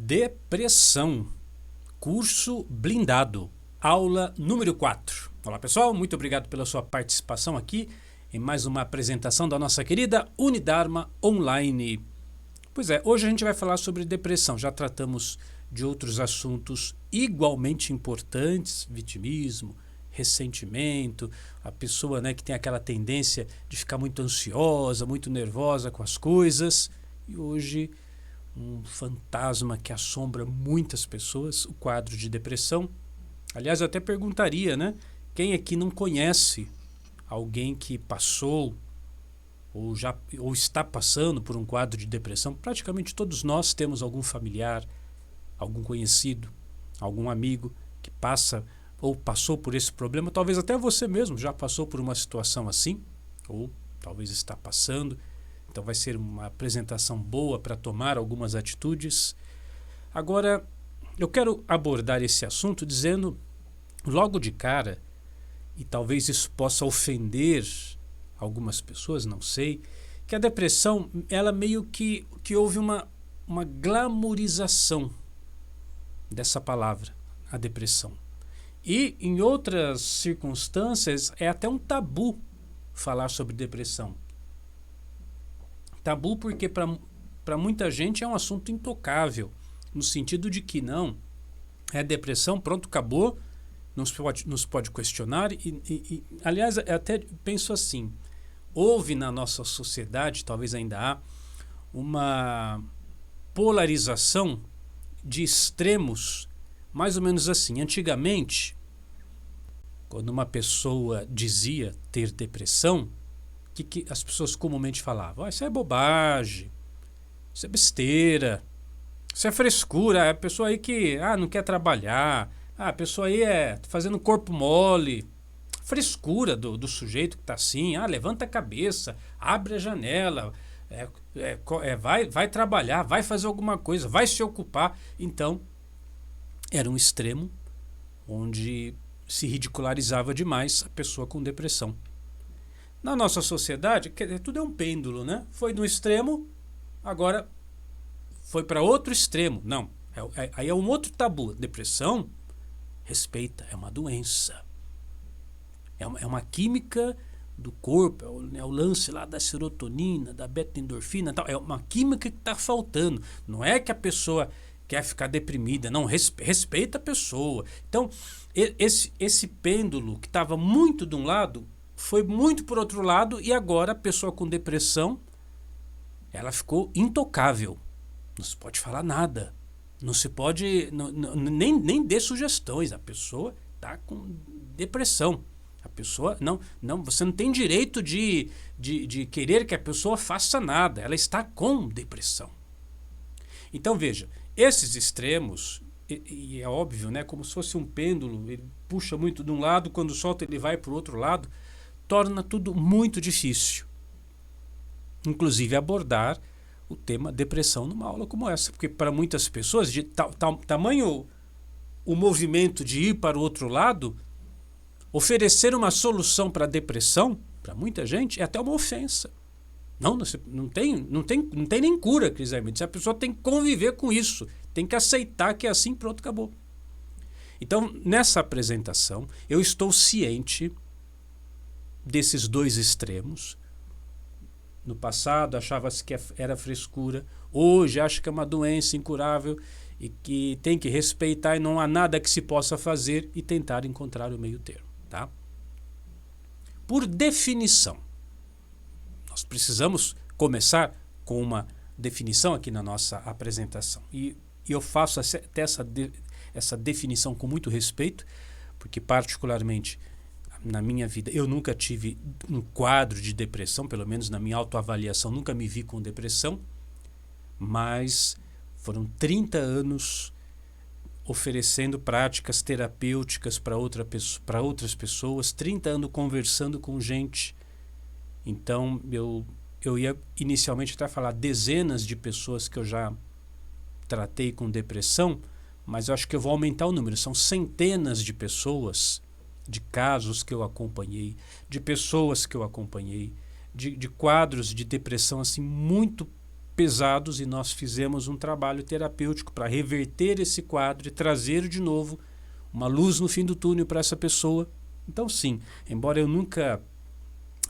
Depressão, curso blindado, aula número 4. Olá pessoal, muito obrigado pela sua participação aqui em mais uma apresentação da nossa querida Unidharma Online. Pois é, hoje a gente vai falar sobre depressão. Já tratamos de outros assuntos igualmente importantes, vitimismo, ressentimento, a pessoa, né, que tem aquela tendência de ficar muito ansiosa, muito nervosa com as coisas. E hoje um fantasma que assombra muitas pessoas, o quadro de depressão. Aliás, eu até perguntaria, né? Quem aqui não conhece alguém que passou ou está passando por um quadro de depressão? Praticamente todos nós temos algum familiar, algum conhecido, algum amigo que passa ou passou por esse problema. Talvez até você mesmo já passou por uma situação assim, ou talvez está passando. Então vai ser uma apresentação boa para tomar algumas atitudes. Agora, eu quero abordar esse assunto dizendo logo de cara, e talvez isso possa ofender algumas pessoas, não sei, que a depressão, ela meio que houve uma glamorização dessa palavra, a depressão. E em outras circunstâncias é até um tabu falar sobre depressão. Tabu porque para muita gente é um assunto intocável, no sentido de que não, é depressão, pronto, acabou, nos pode questionar. Aliás, eu até penso assim, houve na nossa sociedade, talvez ainda há, uma polarização de extremos, mais ou menos assim. Antigamente, quando uma pessoa dizia ter depressão, que as pessoas comumente falavam? Isso é bobagem, isso é besteira, isso é frescura, é a pessoa aí que não quer trabalhar, a pessoa aí é fazendo corpo mole, frescura do sujeito que está assim, levanta a cabeça, abre a janela, vai trabalhar, vai fazer alguma coisa, vai se ocupar. Então, era um extremo onde se ridicularizava demais a pessoa com depressão. Na nossa sociedade, tudo é um pêndulo, né? Foi no extremo, agora foi para outro extremo. Não, aí é um outro tabu. Depressão, respeita, é uma doença. É uma química do corpo, é o lance lá da serotonina, da beta-endorfina, tal. É uma química que está faltando. Não é que a pessoa quer ficar deprimida, não, respeita a pessoa. Então, esse pêndulo que estava muito de um lado, foi muito por outro lado, e agora a pessoa com depressão, ela ficou intocável. Não se pode falar nada. Não se pode nem dê sugestões. A pessoa está com depressão. A pessoa não, você não tem direito de querer que a pessoa faça nada. Ela está com depressão. Então veja, esses extremos, e é óbvio, né, como se fosse um pêndulo, ele puxa muito de um lado, quando solta ele vai para o outro lado, torna tudo muito difícil. Inclusive abordar o tema depressão numa aula como essa. Porque para muitas pessoas, de tamanho o movimento de ir para o outro lado, oferecer uma solução para a depressão, para muita gente, é até uma ofensa. Não tem nem cura, Cris Hermídio. A pessoa tem que conviver com isso, tem que aceitar que é assim, pronto, acabou. Então, nessa apresentação, eu estou ciente desses dois extremos. No passado achava-se que era frescura, hoje acho que é uma doença incurável e que tem que respeitar e não há nada que se possa fazer e tentar encontrar o meio termo. Tá? Por definição, nós precisamos começar com uma definição aqui na nossa apresentação. E eu faço até essa definição com muito respeito, porque particularmente na minha vida, eu nunca tive um quadro de depressão, pelo menos na minha autoavaliação, nunca me vi com depressão, mas foram 30 anos oferecendo práticas terapêuticas para outras pessoas, 30 anos conversando com gente. Então, eu ia inicialmente até falar dezenas de pessoas que eu já tratei com depressão, mas eu acho que eu vou aumentar o número, são centenas de pessoas, de casos que eu acompanhei, de pessoas que eu acompanhei, de quadros de depressão assim muito pesados e nós fizemos um trabalho terapêutico para reverter esse quadro e trazer de novo uma luz no fim do túnel para essa pessoa. Então, sim, embora eu nunca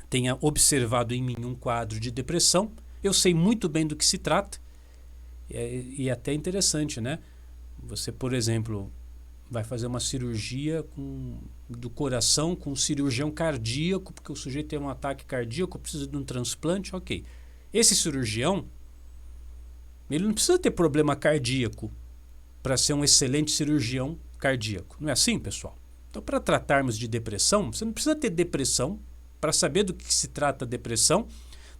tenha observado em mim um quadro de depressão, eu sei muito bem do que se trata. E é até interessante, né? Você, por exemplo, vai fazer uma cirurgia do coração com um cirurgião cardíaco, porque o sujeito tem um ataque cardíaco, precisa de um transplante, ok. Esse cirurgião, ele não precisa ter problema cardíaco para ser um excelente cirurgião cardíaco. Não é assim, pessoal? Então, para tratarmos de depressão, você não precisa ter depressão para saber do que se trata a depressão.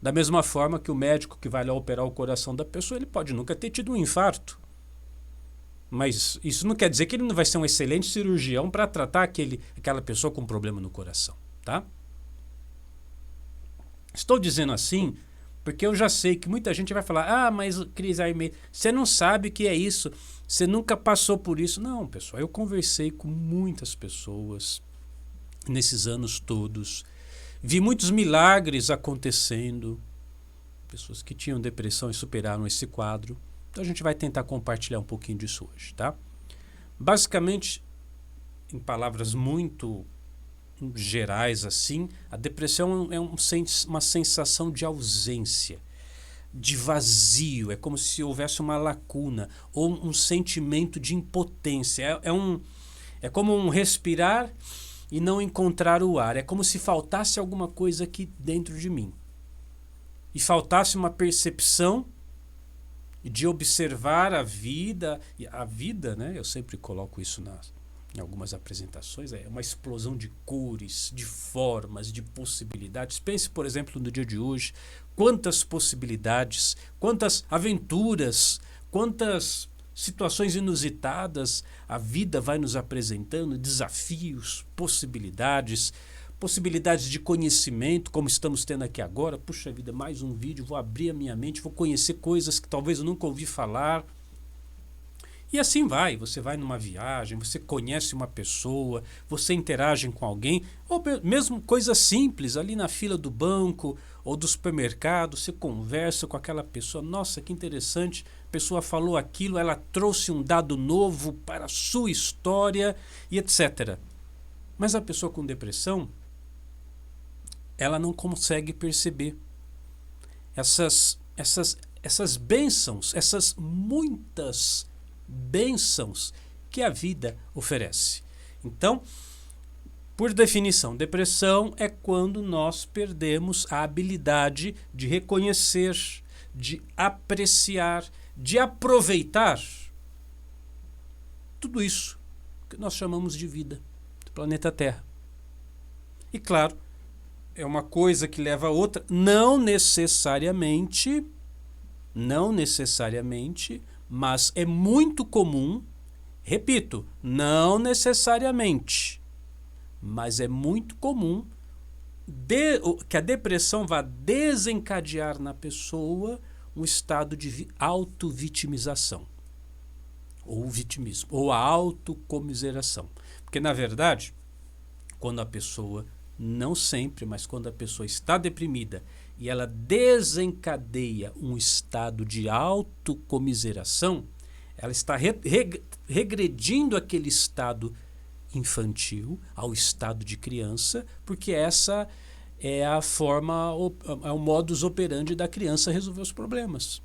Da mesma forma que o médico que vai lá operar o coração da pessoa, ele pode nunca ter tido um infarto. Mas isso não quer dizer que ele não vai ser um excelente cirurgião para tratar aquela pessoa com problema no coração, tá? Estou dizendo assim porque eu já sei que muita gente vai falar: mas Cris Armê, você não sabe o que é isso, você nunca passou por isso. Não, pessoal, eu conversei com muitas pessoas nesses anos todos. Vi muitos milagres acontecendo, pessoas que tinham depressão e superaram esse quadro. Então a gente vai tentar compartilhar um pouquinho disso hoje, tá? Basicamente, em palavras muito gerais assim, a depressão é uma sensação de ausência, de vazio, é como se houvesse uma lacuna ou um sentimento de impotência. É como um respirar e não encontrar o ar. É como se faltasse alguma coisa aqui dentro de mim. E faltasse uma percepção de observar a vida. E a vida, né? Eu sempre coloco isso em algumas apresentações. É uma explosão de cores, de formas, de possibilidades. Pense, por exemplo, no dia de hoje. Quantas possibilidades, quantas aventuras, quantas situações inusitadas a vida vai nos apresentando, desafios, possibilidades de conhecimento, como estamos tendo aqui agora. Puxa vida, mais um vídeo, vou abrir a minha mente, vou conhecer coisas que talvez eu nunca ouvi falar. E assim vai, você vai numa viagem, você conhece uma pessoa, você interage com alguém, ou mesmo coisas simples, ali na fila do banco ou do supermercado, você conversa com aquela pessoa. Nossa, que interessante, a pessoa falou aquilo, ela trouxe um dado novo para a sua história e etc. Mas a pessoa com depressão, ela não consegue perceber essas bênçãos, essas muitas bênçãos que a vida oferece. Então, por definição, depressão é quando nós perdemos a habilidade de reconhecer, de apreciar, de aproveitar tudo isso que nós chamamos de vida do planeta Terra. E claro, é uma coisa que leva a outra, não necessariamente, mas é muito comum, repito, não necessariamente, mas é muito comum que a depressão vá desencadear na pessoa um estado de autovitimização, ou vitimismo, ou a autocomiseração. Porque, na verdade, quando a pessoa, não sempre, mas quando a pessoa está deprimida e ela desencadeia um estado de autocomiseração, ela está regredindo aquele estado infantil ao estado de criança, porque essa é a forma, é o modus operandi da criança resolver os problemas.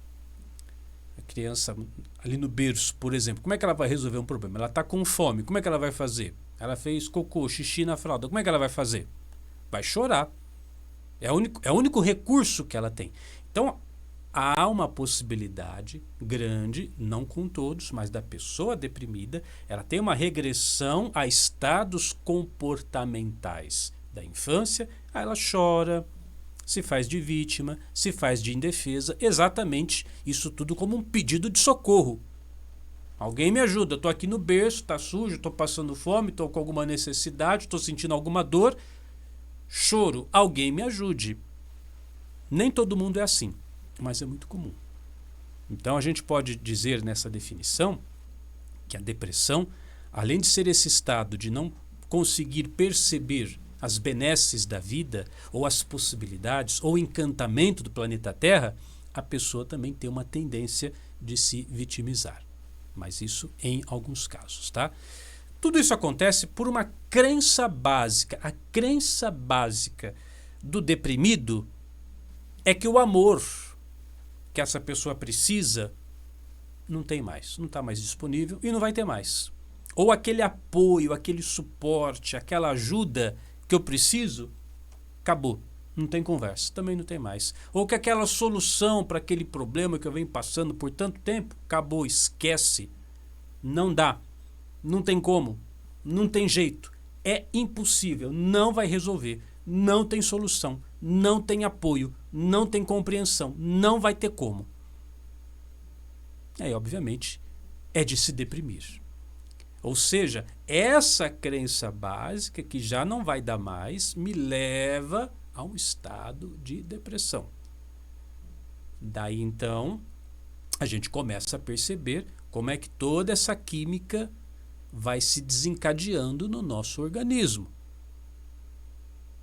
A criança ali no berço, por exemplo, como é que ela vai resolver um problema? Ela está com fome, como é que ela vai fazer? Ela fez cocô, xixi na fralda, como é que ela vai fazer? Vai chorar. É o único recurso que ela tem. Então, há uma possibilidade grande, não com todos, mas da pessoa deprimida, ela tem uma regressão a estados comportamentais da infância, aí ela chora, se faz de vítima, se faz de indefesa, exatamente isso tudo como um pedido de socorro. Alguém me ajuda, estou aqui no berço, está sujo, estou passando fome, estou com alguma necessidade, estou sentindo alguma dor, choro, alguém me ajude. Nem todo mundo é assim, mas é muito comum. Então a gente pode dizer nessa definição que a depressão, além de ser esse estado de não conseguir perceber as benesses da vida, ou as possibilidades, ou o encantamento do planeta Terra, a pessoa também tem uma tendência de se vitimizar. Mas isso em alguns casos, tá? Tudo isso acontece por uma crença básica. A crença básica do deprimido é que o amor que essa pessoa precisa não tem mais, não está mais disponível e não vai ter mais. Ou aquele apoio, aquele suporte, aquela ajuda que eu preciso, acabou. Não tem conversa, também não tem mais. Ou que aquela solução para aquele problema que eu venho passando por tanto tempo, acabou, esquece. Não dá, não tem como, não tem jeito. É impossível, não vai resolver, não tem solução, não tem apoio, não tem compreensão, não vai ter como. Aí, obviamente, é de se deprimir. Ou seja, essa crença básica, que já não vai dar mais, me leva a um estado de depressão. Daí, então, a gente começa a perceber como é que toda essa química vai se desencadeando no nosso organismo.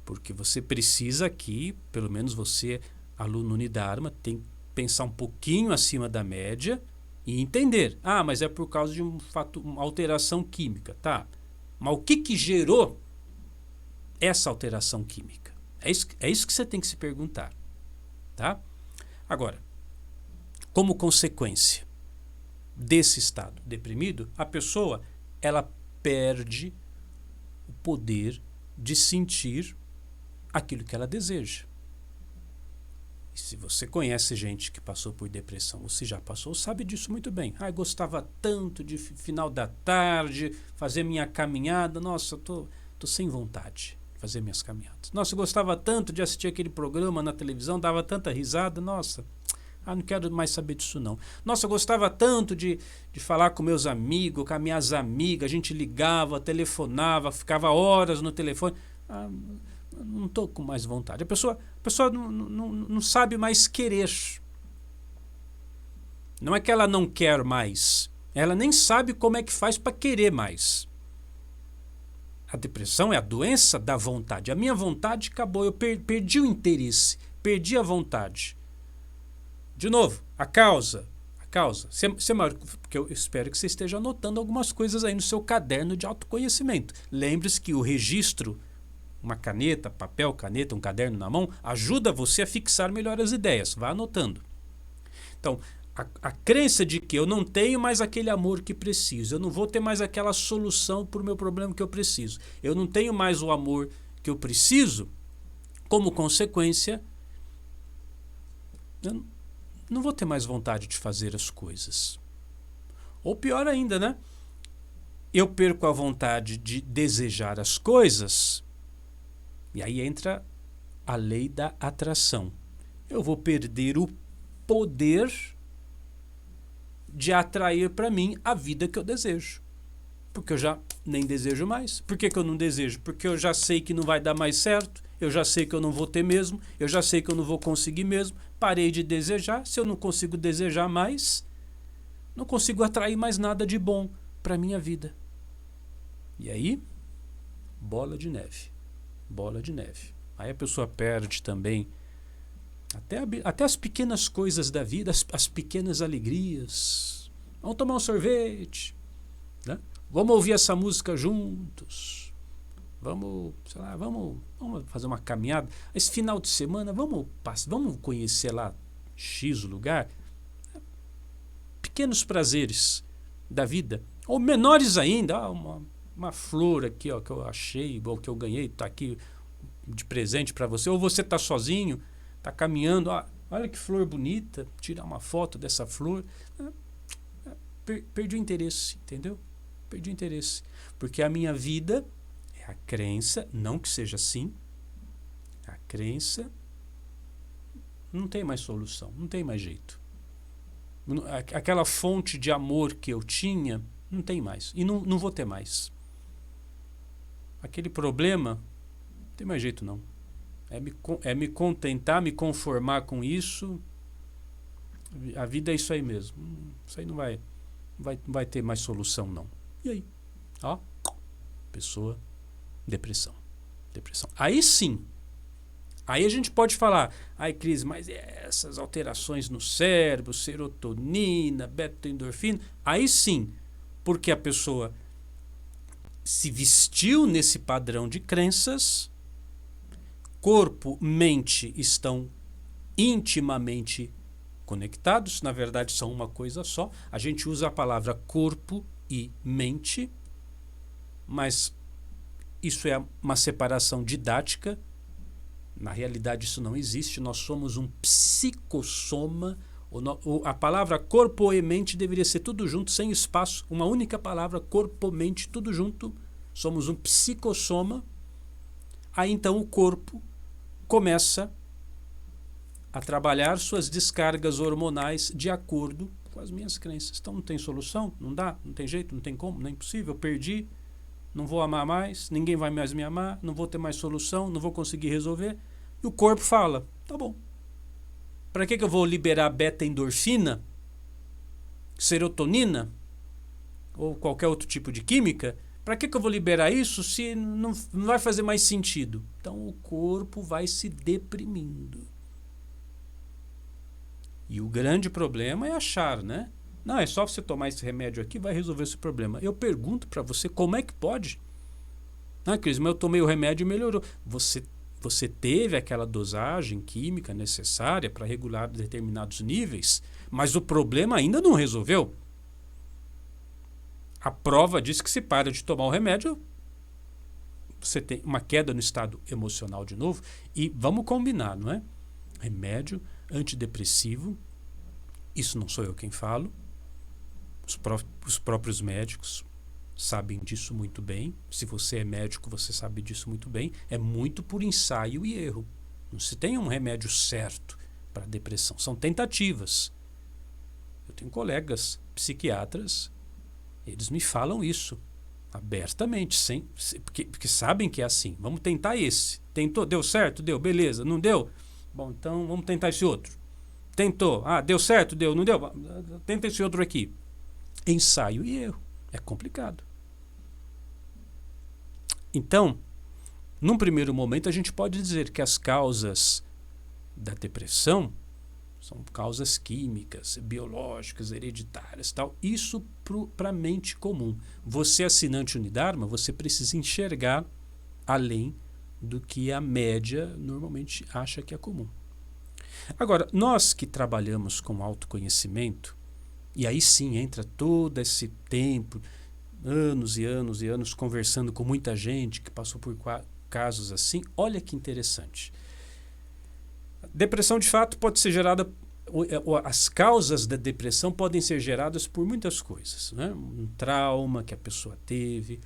Porque você precisa aqui, pelo menos você, aluno Unidharma, tem que pensar um pouquinho acima da média e entender. Ah, mas é por causa de uma alteração química. Tá, mas o que gerou essa alteração química? É isso que você tem que se perguntar. Tá? Agora, como consequência desse estado deprimido, a pessoa ela perde o poder de sentir aquilo que ela deseja. E se você conhece gente que passou por depressão, ou se já passou, sabe disso muito bem. Ah, eu gostava tanto de final da tarde, fazer minha caminhada. Nossa, eu tô sem vontade de fazer minhas caminhadas. Nossa, eu gostava tanto de assistir aquele programa na televisão, dava tanta risada. Nossa, não quero mais saber disso não. Nossa, eu gostava tanto de falar com meus amigos, com as minhas amigas. A gente ligava, telefonava, ficava horas no telefone. Não estou com mais vontade. A pessoa não sabe mais querer. Não é que ela não quer mais. Ela nem sabe como é que faz para querer mais. A depressão é a doença da vontade. A minha vontade acabou. Eu perdi o interesse. Perdi a vontade. De novo, a causa. Porque eu espero que você esteja anotando algumas coisas aí no seu caderno de autoconhecimento. Lembre-se que o registro, uma caneta, papel, caneta, um caderno na mão, ajuda você a fixar melhor as ideias. Vá anotando. Então, a crença de que eu não tenho mais aquele amor que preciso, eu não vou ter mais aquela solução para o meu problema que eu preciso, eu não tenho mais o amor que eu preciso, como consequência, eu não vou ter mais vontade de fazer as coisas. Ou pior ainda, né? Eu perco a vontade de desejar as coisas. E aí entra a lei da atração. Eu vou perder o poder de atrair para mim a vida que eu desejo. Porque eu já nem desejo mais. Por que eu não desejo? Porque eu já sei que não vai dar mais certo, eu já sei que eu não vou ter mesmo, eu já sei que eu não vou conseguir mesmo, parei de desejar. Se eu não consigo desejar mais, não consigo atrair mais nada de bom para a minha vida. E aí, bola de neve. Bola de neve. Aí a pessoa perde também até as pequenas coisas da vida, as pequenas alegrias. Vamos tomar um sorvete, né? Vamos ouvir essa música juntos. Vamos, sei lá, vamos fazer uma caminhada. Esse final de semana, vamos conhecer lá X lugar. Pequenos prazeres da vida. Ou menores ainda, uma flor aqui, ó, que eu achei, ou que eu ganhei, está aqui de presente para você. Ou você está sozinho, está caminhando, olha que flor bonita, tirar uma foto dessa flor. Perdi o interesse, entendeu? Perdi o interesse. Porque a minha vida é a crença, não que seja assim, a crença não tem mais solução, não tem mais jeito. Aquela fonte de amor que eu tinha, não tem mais. E não vou ter mais. Aquele problema, não tem mais jeito não. É me contentar, me conformar com isso. A vida é isso aí mesmo. Isso aí não vai ter mais solução não. E aí? Ó, pessoa, depressão. Aí sim, Aí a gente pode falar, ai Cris, mas essas alterações no cérebro, serotonina, beta-endorfina, aí sim, porque a pessoa se vestiu nesse padrão de crenças, corpo, mente estão intimamente conectados, na verdade são uma coisa só. A gente usa a palavra corpo e mente, mas isso é uma separação didática. Na realidade isso não existe, nós somos um psicossoma. A palavra corpo e mente deveria ser tudo junto, sem espaço, uma única palavra, corpo, mente, tudo junto. Somos um psicossoma. Aí então o corpo começa a trabalhar suas descargas hormonais de acordo com as minhas crenças. Então não tem solução, não dá, não tem jeito, não tem como, não é impossível, eu perdi, não vou amar mais, ninguém vai mais me amar, não vou ter mais solução, não vou conseguir resolver. E o corpo fala, tá bom. Para que eu vou liberar beta-endorfina, serotonina ou qualquer outro tipo de química? Para que eu vou liberar isso se não vai fazer mais sentido? Então o corpo vai se deprimindo. E o grande problema é achar, né? Não, é só você tomar esse remédio aqui vai resolver esse problema. Eu pergunto para você, como é que pode? Ah, Cris, mas eu tomei o remédio e melhorou. Você teve aquela dosagem química necessária para regular determinados níveis, mas o problema ainda não resolveu. A prova diz que se para de tomar o remédio, você tem uma queda no estado emocional de novo. E vamos combinar, não é? Remédio antidepressivo, isso não sou eu quem falo, os próprios médicos sabem disso muito bem. Se você é médico, você sabe disso muito bem. É muito por ensaio e erro. Não se tem um remédio certo para depressão. São tentativas. Eu tenho colegas psiquiatras, eles me falam isso abertamente, porque sabem que é assim. Vamos tentar esse. Tentou, deu certo? Deu, beleza. Não deu? Bom, então vamos tentar esse outro. Tentou, deu certo? Deu, não deu? Tenta esse outro aqui. Ensaio e erro. É complicado. Então, num primeiro momento, a gente pode dizer que as causas da depressão são causas químicas, biológicas, hereditárias, tal. Isso para a mente comum. Você, assinante Unidarma, você precisa enxergar além do que a média normalmente acha que é comum. Agora, nós que trabalhamos com autoconhecimento, e aí sim entra todo esse tempo, anos e anos e anos conversando com muita gente que passou por casos assim, olha que interessante. Depressão, de fato, pode ser gerada, as causas da depressão podem ser geradas por muitas coisas, né? Um trauma que a pessoa teve,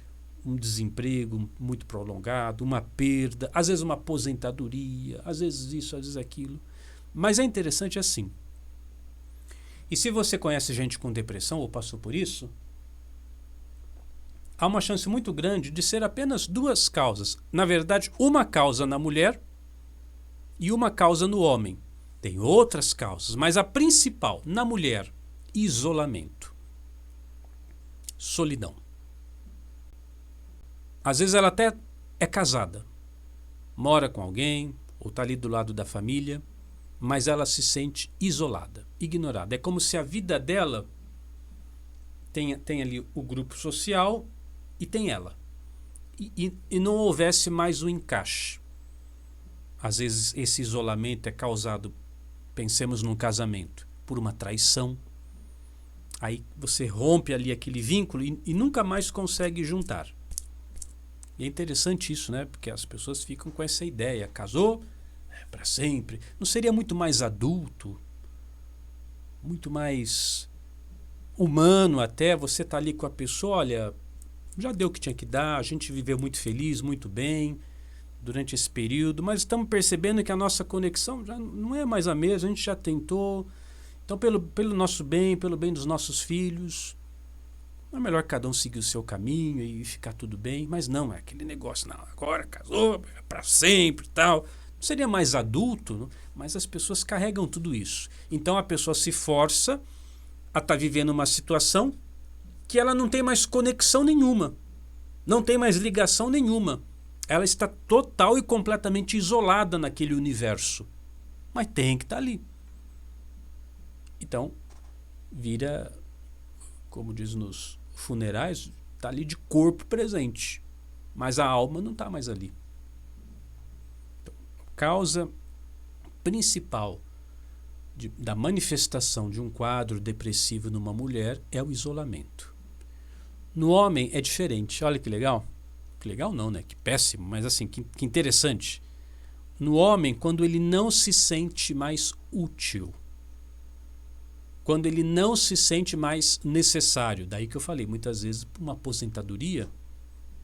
um desemprego muito prolongado, uma perda, às vezes uma aposentadoria, às vezes isso, às vezes aquilo. Mas é interessante assim. E se você conhece gente com depressão ou passou por isso, há uma chance muito grande de ser apenas duas causas. Na verdade, uma causa na mulher e uma causa no homem. Tem outras causas, mas a principal na mulher, isolamento, solidão. Às vezes ela até é casada, mora com alguém ou está ali do lado da família, mas ela se sente isolada, ignorada. É como se a vida dela tem ali o grupo social e tem ela. E não houvesse mais o encaixe. Às vezes esse isolamento é causado, pensemos num casamento, por uma traição. Aí você rompe ali aquele vínculo e nunca mais consegue juntar. E é interessante isso, né? Porque as pessoas ficam com essa ideia. Casou para sempre. Não seria muito mais adulto? Muito mais humano até? Você tá ali com a pessoa, olha, já deu o que tinha que dar, a gente viveu muito feliz, muito bem durante esse período, mas estamos percebendo que a nossa conexão já não é mais a mesma, a gente já tentou. Então, pelo nosso bem, pelo bem dos nossos filhos, é melhor cada um seguir o seu caminho e ficar tudo bem. Mas não, é aquele negócio, não, agora casou, é para sempre e tal. Não seria mais adulto, não? Mas as pessoas carregam tudo isso. Então a pessoa se força a estar vivendo uma situação que ela não tem mais conexão nenhuma, não tem mais ligação nenhuma. ela está total e completamente isolada naquele universo. Mas tem que estar ali. Então, vira, como diz nos funerais, está ali de corpo presente. Mas a alma não está mais ali. Então, a causa principal da manifestação de um quadro depressivo numa mulher é o isolamento. No homem é diferente. Olha que legal. Que legal não, né? Que péssimo, mas assim, que interessante. No homem, quando ele não se sente mais útil, quando ele não se sente mais necessário, daí que eu falei, muitas vezes uma aposentadoria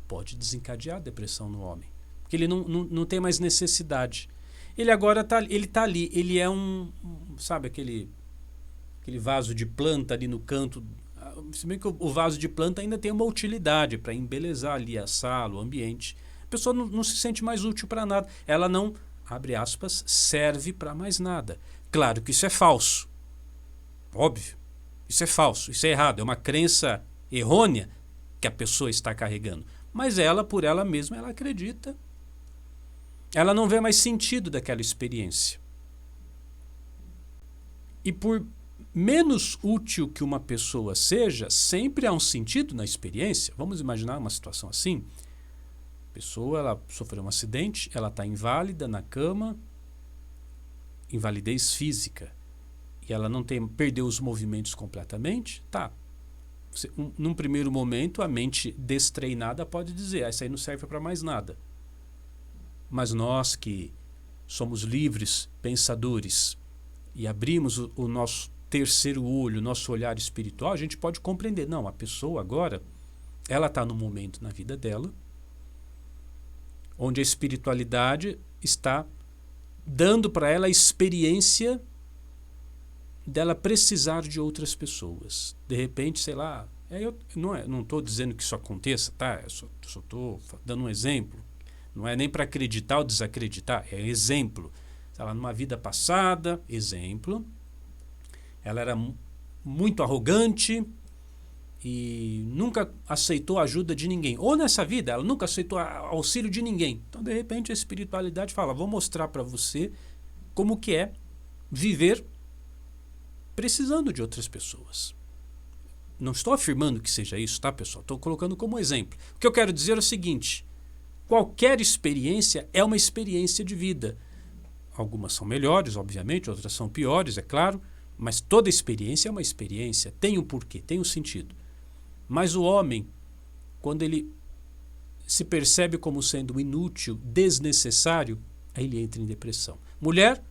pode desencadear a depressão no homem, porque ele não tem mais necessidade. Ele agora tá ali, ele é sabe aquele vaso de planta ali no canto, se bem que o vaso de planta ainda tem uma utilidade para embelezar ali a sala, o ambiente. A pessoa não se sente mais útil para nada. Ela não, abre aspas, serve para mais nada. Claro que isso é falso. Óbvio. Isso é falso, isso é errado. É uma crença errônea que a pessoa está carregando. Mas ela, por ela mesma, ela acredita. Ela não vê mais sentido daquela experiência. E por menos útil que uma pessoa seja, sempre há um sentido na experiência. Vamos imaginar uma situação assim. A pessoa ela sofreu um acidente, ela está inválida na cama, invalidez física, e ela não perdeu os movimentos completamente, tá. Num primeiro momento, a mente destreinada pode dizer, isso aí não serve para mais nada. Mas nós que somos livres pensadores e abrimos o nosso terceiro olho, nosso olhar espiritual, a gente pode compreender. Não, a pessoa agora, ela está num momento na vida dela onde a espiritualidade está dando para ela a experiência dela precisar de outras pessoas. De repente, sei lá, eu não estou dizendo que isso aconteça, tá? Eu só estou dando um exemplo. Não é nem para acreditar ou desacreditar, é exemplo. Ela numa vida passada, exemplo, ela era muito arrogante e nunca aceitou a ajuda de ninguém. Ou nessa vida, ela nunca aceitou auxílio de ninguém. Então, de repente, a espiritualidade fala, vou mostrar para você como que é viver precisando de outras pessoas. Não estou afirmando que seja isso, tá, pessoal? Estou colocando como exemplo. O que eu quero dizer é o seguinte, qualquer experiência é uma experiência de vida. Algumas são melhores, obviamente, outras são piores, é claro, mas toda experiência é uma experiência, tem um porquê, tem um sentido. Mas o homem, quando ele se percebe como sendo inútil, desnecessário, aí ele entra em depressão. Mulher,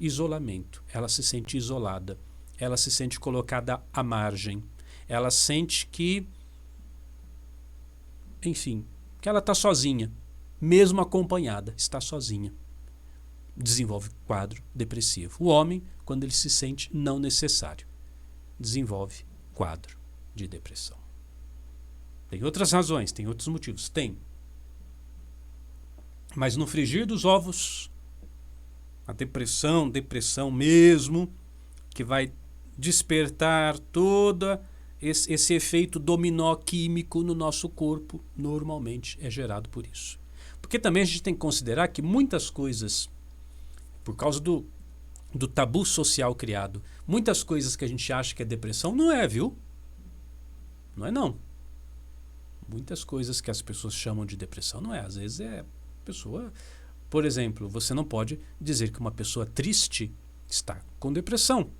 isolamento. Ela se sente isolada, ela se sente colocada à margem, ela sente que, enfim, que ela está sozinha, mesmo acompanhada, está sozinha. Desenvolve quadro depressivo. O homem, quando ele se sente não necessário, desenvolve quadro de depressão. Tem outras razões, tem outros motivos? Tem. Mas no frigir dos ovos, a depressão mesmo, que vai despertar todo esse efeito dominó químico no nosso corpo, normalmente é gerado por isso. Porque também a gente tem que considerar que muitas coisas, por causa do tabu social criado, muitas coisas que a gente acha que é depressão não é, viu? Não é não. Muitas coisas que as pessoas chamam de depressão não é. Às vezes é pessoa... Por exemplo, você não pode dizer que uma pessoa triste está com depressão.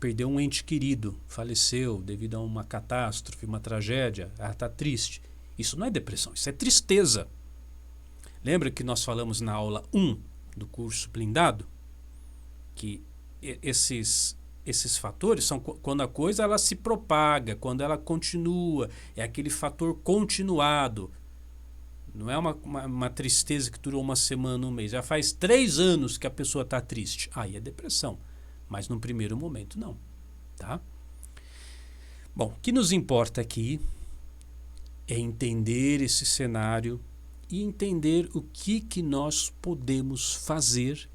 Perdeu um ente querido, faleceu devido a uma catástrofe, uma tragédia, está triste. Isso não é depressão, isso é tristeza. Lembra que nós falamos na aula 1 do curso blindado? Que esses fatores são quando a coisa ela se propaga, quando ela continua, é aquele fator continuado. Não é uma tristeza que durou uma semana, um mês. Já faz 3 anos que a pessoa está triste. Aí é depressão. Mas no primeiro momento não. Tá? Bom, o que nos importa aqui é entender esse cenário e entender o que nós podemos fazer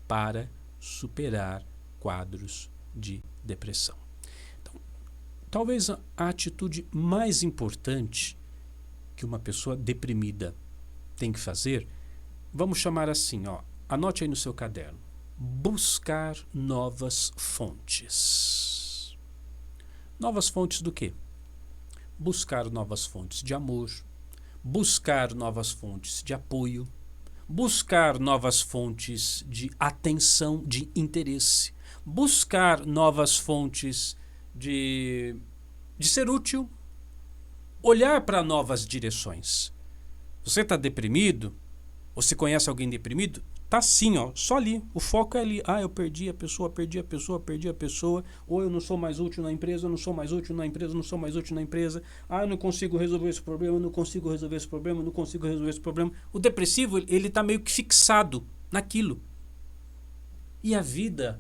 para superar quadros de depressão. Então, talvez a atitude mais importante que uma pessoa deprimida tem que fazer, vamos chamar assim, ó, anote aí no seu caderno. Buscar novas fontes. Novas fontes do quê? Buscar novas fontes de amor, buscar novas fontes de apoio, buscar novas fontes de atenção, de interesse, buscar novas fontes de ser útil, olhar para novas direções. Você está deprimido? Ou se conhece alguém deprimido? Tá assim, ó, só ali. O foco é ali. Ah, eu perdi a pessoa, perdi a pessoa, perdi a pessoa. Ou eu não sou mais útil na empresa, eu não sou mais útil na empresa, eu não sou mais útil na empresa. Ah, eu não consigo resolver esse problema, eu não consigo resolver esse problema, eu não consigo resolver esse problema. O depressivo, ele tá meio que fixado naquilo. E a vida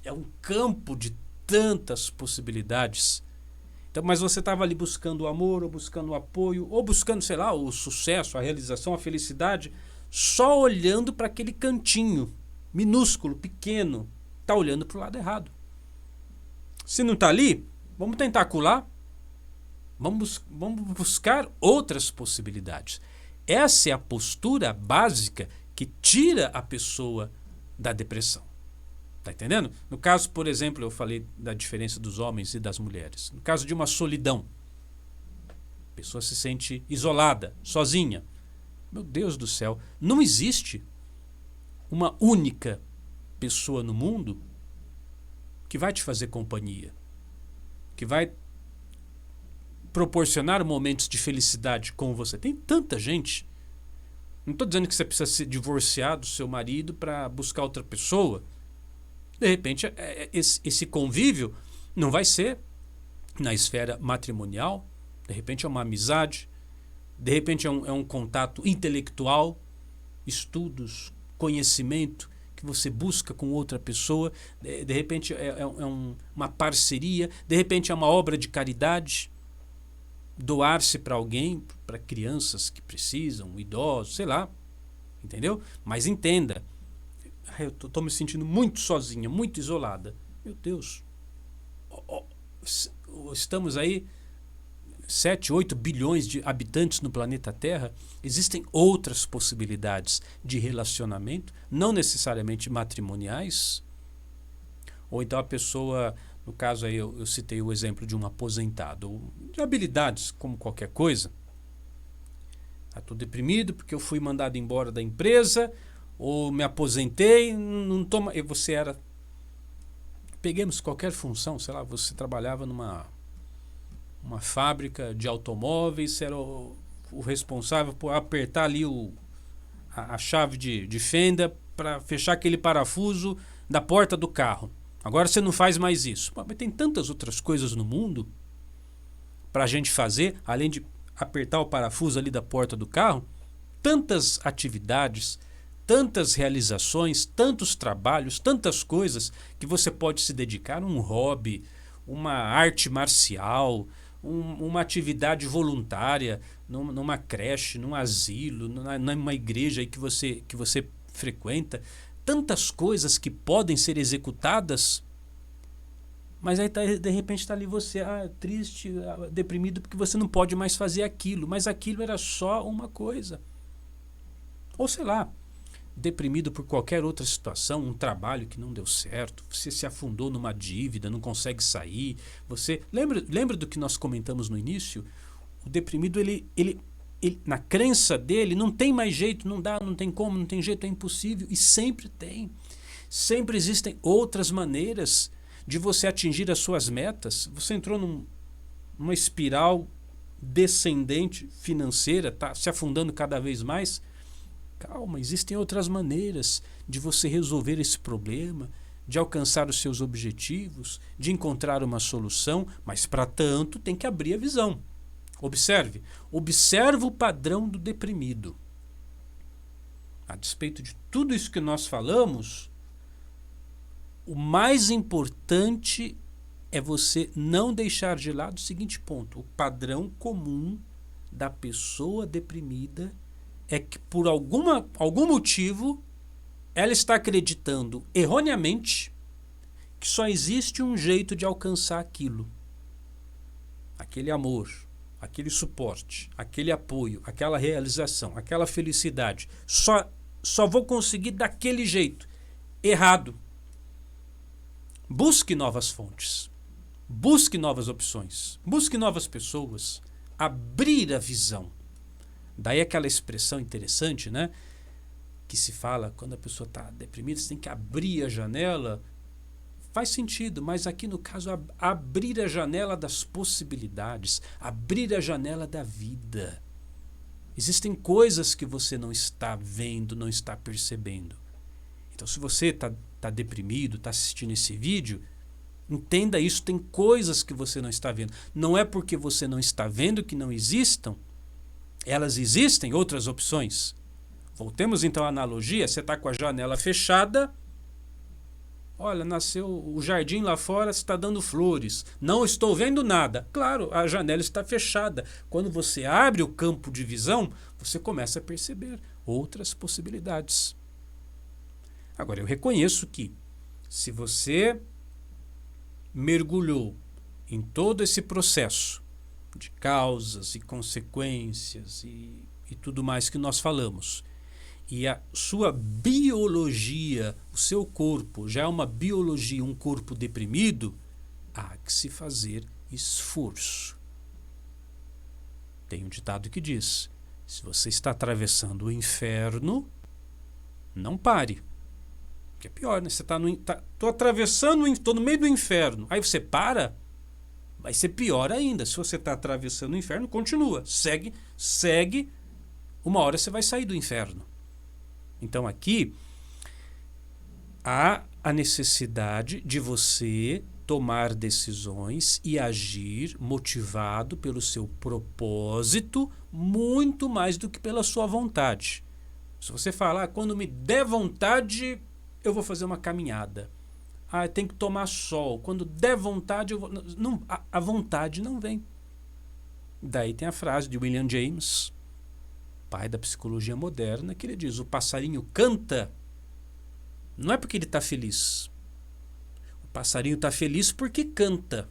é um campo de tantas possibilidades. Então, mas você estava ali buscando o amor, ou buscando o apoio, ou buscando, sei lá, o sucesso, a realização, a felicidade, só olhando para aquele cantinho minúsculo, pequeno, está olhando para o lado errado. Se não está ali, vamos tentar colar, vamos buscar outras possibilidades. Essa é a postura básica que tira a pessoa da depressão. Tá entendendo? No caso, por exemplo, eu falei da diferença dos homens e das mulheres. No caso de uma solidão, a pessoa se sente isolada, sozinha. Meu Deus do céu, não existe uma única pessoa no mundo que vai te fazer companhia, que vai proporcionar momentos de felicidade com você. Tem tanta gente. Não estou dizendo que você precisa se divorciar do seu marido para buscar outra pessoa. De repente, esse convívio não vai ser na esfera matrimonial, de repente é uma amizade, de repente é um contato intelectual, estudos, conhecimento que você busca com outra pessoa, de repente uma parceria, de repente é uma obra de caridade, doar-se para alguém, para crianças que precisam, idosos, sei lá, entendeu? Mas entenda, eu estou me sentindo muito sozinha, muito isolada. Meu Deus, estamos aí 7, 8 bilhões de habitantes no planeta Terra. Existem outras possibilidades de relacionamento, não necessariamente matrimoniais. Ou então a pessoa, no caso aí eu citei o exemplo de um aposentado, ou de habilidades como qualquer coisa. Estou deprimido porque eu fui mandado embora da empresa, ou me aposentei, não toma. Você era. Peguemos qualquer função, sei lá, você trabalhava numa fábrica de automóveis, você era o responsável por apertar ali a chave de fenda para fechar aquele parafuso da porta do carro. Agora você não faz mais isso. Mas tem tantas outras coisas no mundo para a gente fazer, além de apertar o parafuso ali da porta do carro, tantas atividades, tantas realizações, tantos trabalhos, tantas coisas que você pode se dedicar a um hobby, uma arte marcial, uma atividade voluntária, numa creche, num asilo, numa igreja aí que você frequenta. Tantas coisas que podem ser executadas, mas aí de repente está ali você triste, deprimido, porque você não pode mais fazer aquilo, mas aquilo era só uma coisa. Ou sei lá, deprimido por qualquer outra situação, um trabalho que não deu certo, você se afundou numa dívida, não consegue sair. Você lembra do que nós comentamos no início? O deprimido, ele na crença dele, não tem mais jeito, não dá, não tem como, não tem jeito, é impossível. E sempre tem. Sempre existem outras maneiras de você atingir as suas metas. Você entrou numa espiral descendente financeira, está se afundando cada vez mais. Calma, existem outras maneiras de você resolver esse problema, de alcançar os seus objetivos, de encontrar uma solução, mas para tanto tem que abrir a visão. Observe o padrão do deprimido. A despeito de tudo isso que nós falamos, o mais importante é você não deixar de lado o seguinte ponto: o padrão comum da pessoa deprimida é que por algum motivo ela está acreditando erroneamente que só existe um jeito de alcançar aquilo. Aquele amor, aquele suporte, aquele apoio, aquela realização, aquela felicidade, só vou conseguir daquele jeito. Errado. Busque novas fontes. Busque novas opções. Busque novas pessoas. Abrir a visão. Daí aquela expressão interessante, né? Que se fala quando a pessoa está deprimida, você tem que abrir a janela. Faz sentido, mas aqui no caso, abrir a janela das possibilidades, abrir a janela da vida. Existem coisas que você não está vendo, não está percebendo. Então, se você está deprimido, está assistindo esse vídeo, entenda isso, tem coisas que você não está vendo. Não é porque você não está vendo que não existam, elas existem, outras opções. Voltemos então à analogia, você está com a janela fechada, olha, nasceu o jardim lá fora, está dando flores. Não estou vendo nada. Claro, a janela está fechada. Quando você abre o campo de visão, você começa a perceber outras possibilidades. Agora, eu reconheço que se você mergulhou em todo esse processo de causas e consequências e tudo mais que nós falamos, e a sua biologia, o seu corpo já é uma biologia, um corpo deprimido, há que se fazer esforço. Tem um ditado que diz: se você está atravessando o inferno, não pare. Que é pior, né? Você tô atravessando, estou no meio do inferno. Aí você para, vai ser pior ainda. Se você está atravessando o inferno, continua. Segue. Uma hora você vai sair do inferno. Então aqui há a necessidade de você tomar decisões e agir motivado pelo seu propósito muito mais do que pela sua vontade. Se você falar, quando me der vontade, eu vou fazer uma caminhada. Tem que tomar sol. Quando der vontade, eu vou... Não, a vontade não vem. Daí tem a frase de William James, pai da psicologia moderna, que ele diz: o passarinho canta não é porque ele está feliz. O passarinho está feliz porque canta.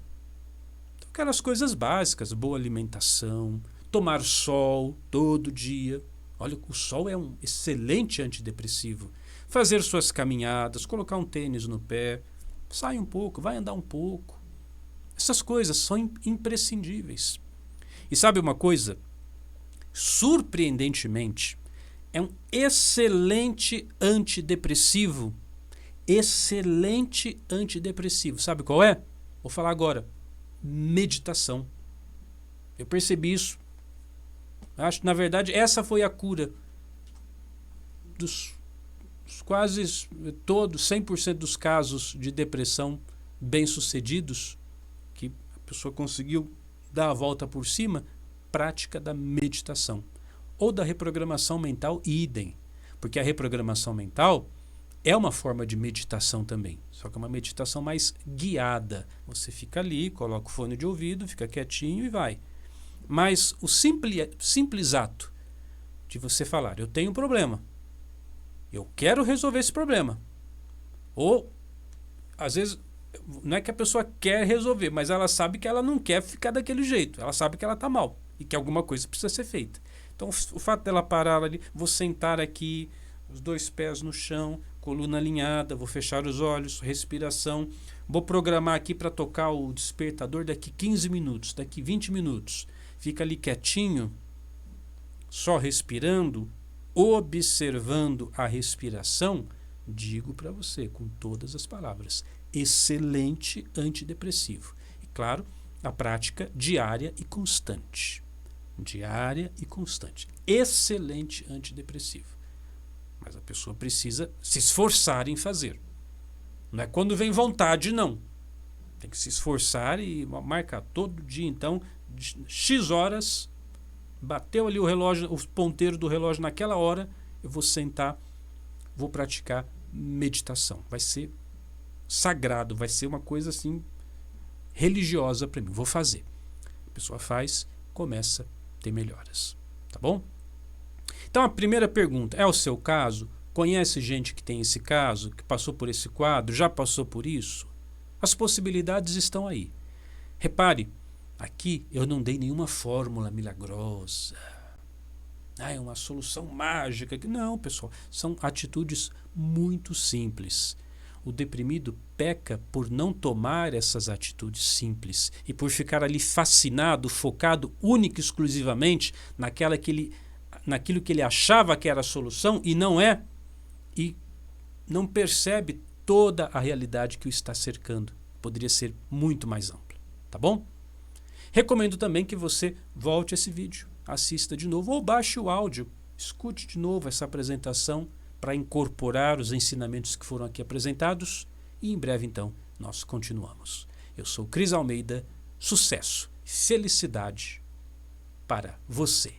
Então, aquelas coisas básicas, boa alimentação, tomar sol todo dia. Olha, o sol é um excelente antidepressivo. Fazer suas caminhadas, colocar um tênis no pé, sai um pouco, vai andar um pouco. Essas coisas são imprescindíveis. E sabe uma coisa? Surpreendentemente, é um excelente antidepressivo. Excelente antidepressivo. Sabe qual é? Vou falar agora. Meditação. Eu percebi isso. Acho que, na verdade, essa foi a cura dos quase todos, 100% dos casos de depressão bem-sucedidos, que a pessoa conseguiu dar a volta por cima, prática da meditação. Ou da reprogramação mental, idem. Porque a reprogramação mental é uma forma de meditação também, só que é uma meditação mais guiada. Você fica ali, coloca o fone de ouvido, fica quietinho e vai. Mas o simples ato de você falar, eu tenho um problema, eu quero resolver esse problema. Ou, às vezes, não é que a pessoa quer resolver, mas ela sabe que ela não quer ficar daquele jeito. Ela sabe que ela está mal e que alguma coisa precisa ser feita. Então, o fato dela parar ali, vou sentar aqui, os 2 pés no chão, coluna alinhada, vou fechar os olhos, respiração. Vou programar aqui para tocar o despertador daqui 15 minutos, daqui 20 minutos. Fica ali quietinho, só respirando, observando a respiração. Digo para você, com todas as palavras, excelente antidepressivo. E claro, a prática diária e constante. Diária e constante. Excelente antidepressivo. Mas a pessoa precisa se esforçar em fazer. Não é quando vem vontade, não. Tem que se esforçar e marcar todo dia, então, X horas, bateu ali o relógio, o ponteiro do relógio naquela hora, eu vou sentar, vou praticar meditação. Vai ser sagrado, vai ser uma coisa assim religiosa para mim. Vou fazer. A pessoa faz, começa a ter melhoras. Tá bom? Então a primeira pergunta, é o seu caso? Conhece gente que tem esse caso, que passou por esse quadro, já passou por isso? As possibilidades estão aí. Repare, Aqui eu não dei nenhuma fórmula milagrosa. É uma solução mágica. Não, pessoal, são atitudes muito simples. O deprimido peca por não tomar essas atitudes simples e por ficar ali fascinado, focado única e exclusivamente naquilo que ele achava que era a solução e não é, e não percebe toda a realidade que o está cercando. Poderia ser muito mais ampla, tá bom? Recomendo também que você volte esse vídeo, assista de novo ou baixe o áudio, escute de novo essa apresentação para incorporar os ensinamentos que foram aqui apresentados e em breve então nós continuamos. Eu sou Cris Almeida, sucesso, felicidade para você.